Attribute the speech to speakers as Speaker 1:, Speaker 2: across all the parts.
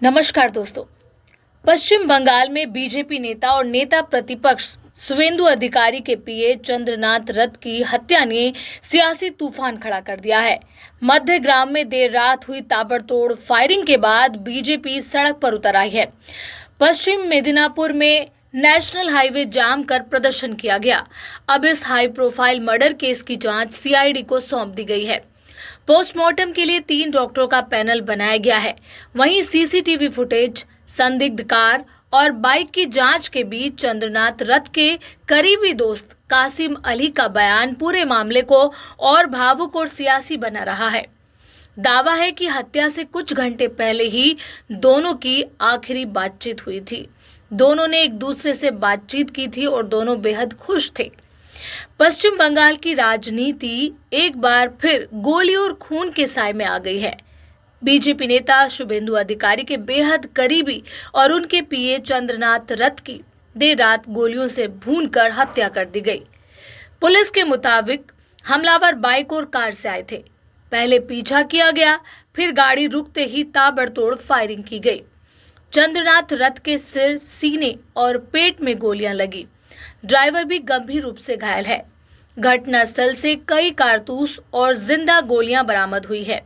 Speaker 1: नमस्कार दोस्तों। पश्चिम बंगाल में बीजेपी नेता और नेता प्रतिपक्ष शुवेंदु अधिकारी के पीए चंद्रनाथ रथ की हत्या ने सियासी तूफान खड़ा कर दिया है। मध्य ग्राम में देर रात हुई ताबड़तोड़ फायरिंग के बाद बीजेपी सड़क पर उतर आई है। पश्चिम मेदिनीपुर में नेशनल हाईवे जाम कर प्रदर्शन किया गया। अब इस हाई प्रोफाइल मर्डर केस की जांच सीआईडी को सौंप दी गई है। पोस्टमार्टम के लिए 3 डॉक्टरों का पैनल बनाया गया है। वहीं सीसीटीवी फुटेज, संदिग्ध कार और बाइक की जांच के बीच चंद्रनाथ रथ के करीबी दोस्त कासिम अली का बयान पूरे मामले को और भावुक और सियासी बना रहा है। दावा है कि हत्या से कुछ घंटे पहले ही दोनों की आखिरी बातचीत हुई थी। दोनों ने एक दूसरे से बातचीत की थी और दोनों बेहद खुश थे। पश्चिम बंगाल की राजनीति एक बार फिर गोली और खून के साए में आ गई है। बीजेपी नेता शुभेंदु अधिकारी के बेहद करीबी और उनके पीए चंद्रनाथ रथ की देर रात गोलियों से भूनकर हत्या कर दी गई। पुलिस के मुताबिक हमलावर बाइक और कार से आए थे। पहले पीछा किया गया, फिर गाड़ी रुकते ही ताबड़तोड़ फायरिंग की गई। चंद्रनाथ रथ के सिर, सीने और पेट में गोलियां लगी। ड्राइवर भी गंभीर रूप से घायल है। घटनास्थल से कई कारतूस और जिंदा गोलियां बरामद हुई है।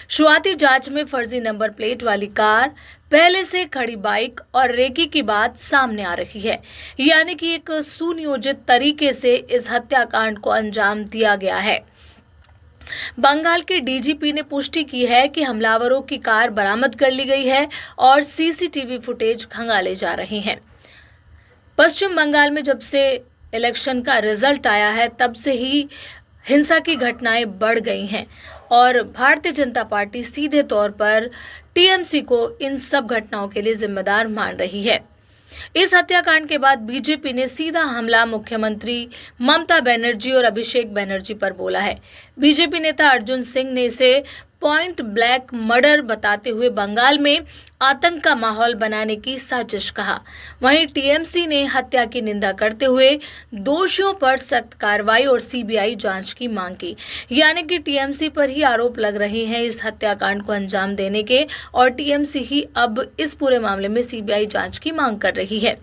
Speaker 1: शुरुआती जांच में फर्जी नंबर प्लेट वाली कार, पहले से खड़ी बाइक और रेकी की बात सामने आ रही है। यानी कि एक सुनियोजित तरीके से इस हत्याकांड को अंजाम दिया गया है। बंगाल के डीजीपी ने पुष्टि की है कि हमलावरों की कार बरामद कर ली गई है और सीसीटीवी फुटेज खंगाले जा रहे हैं। पश्चिम बंगाल में जब से इलेक्शन का रिजल्ट आया है, तब से ही हिंसा की घटनाएं बढ़ गई हैं और भारतीय जनता पार्टी सीधे तौर पर टीएमसी को इन सब घटनाओं के लिए जिम्मेदार मान रही है। इस हत्याकांड के बाद बीजेपी ने सीधा हमला मुख्यमंत्री ममता बनर्जी और अभिषेक बनर्जी पर बोला है। बीजेपी नेता अर्जुन सिंह ने इसे पॉइंट ब्लैक मर्डर बताते हुए बंगाल में आतंक का माहौल बनाने की साजिश कहा। वहीं टीएमसी ने हत्या की निंदा करते हुए दोषियों पर सख्त कार्रवाई और सीबीआई जांच की मांग की। यानी कि टीएमसी पर ही आरोप लग रहे हैं इस हत्याकांड को अंजाम देने के, और टीएमसी ही अब इस पूरे मामले में सीबीआई जांच की मांग कर रही है।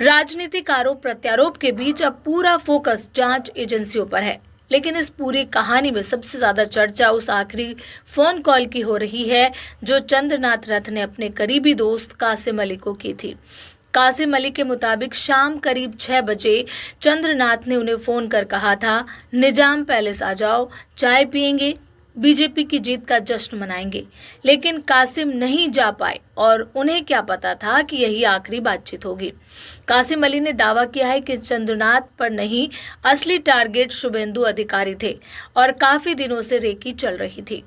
Speaker 1: राजनीतिक आरोप प्रत्यारोप के बीच अब पूरा फोकस जांच एजेंसियों पर है। लेकिन इस पूरी कहानी में सबसे ज्यादा चर्चा उस आखिरी फोन कॉल की हो रही है जो चंद्रनाथ रथ ने अपने करीबी दोस्त कासिम अली को की थी। कासिम अली के मुताबिक शाम करीब 6 बजे चंद्रनाथ ने उन्हें फोन कर कहा था, निजाम पैलेस आ जाओ, चाय पियेंगे, बीजेपी की जीत का जश्न मनाएंगे। लेकिन कासिम नहीं जा पाए और उन्हें क्या पता था कि यही आखिरी बातचीत होगी। कासिम अली ने दावा किया है कि चंद्रनाथ पर नहीं, असली टारगेट शुभेंदु अधिकारी थे और काफी दिनों से रेकी चल रही थी।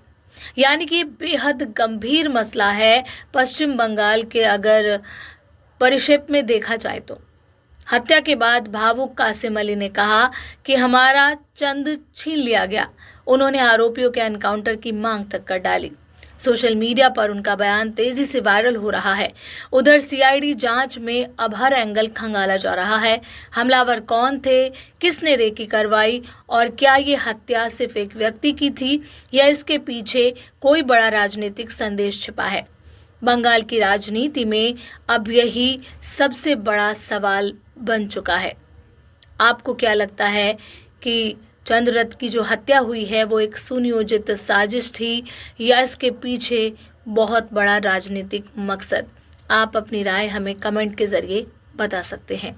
Speaker 1: यानी कि बेहद गंभीर मसला है पश्चिम बंगाल के अगर परिक्षेप में देखा जाए तो। हत्या के बाद भावुक कासिम अली ने कहा कि हमारा चंद छीन लिया गया। उन्होंने आरोपियों के एनकाउंटर की मांग तक कर डाली। सोशल मीडिया पर उनका बयान तेजी से वायरल हो रहा है। उधर सीआईडी जांच में अब हर एंगल खंगाला जा रहा है। हमलावर कौन थे, किसने रेकी करवाई और क्या ये हत्या सिर्फ एक व्यक्ति की थी या इसके पीछे कोई बड़ा राजनीतिक संदेश छिपा है। बंगाल की राजनीति में अब यही सबसे बड़ा सवाल बन चुका है। आपको क्या लगता है कि चंद्ररथ की जो हत्या हुई है वो एक सुनियोजित साजिश थी या इसके पीछे बहुत बड़ा राजनीतिक मकसद? आप अपनी राय हमें कमेंट के जरिए बता सकते हैं।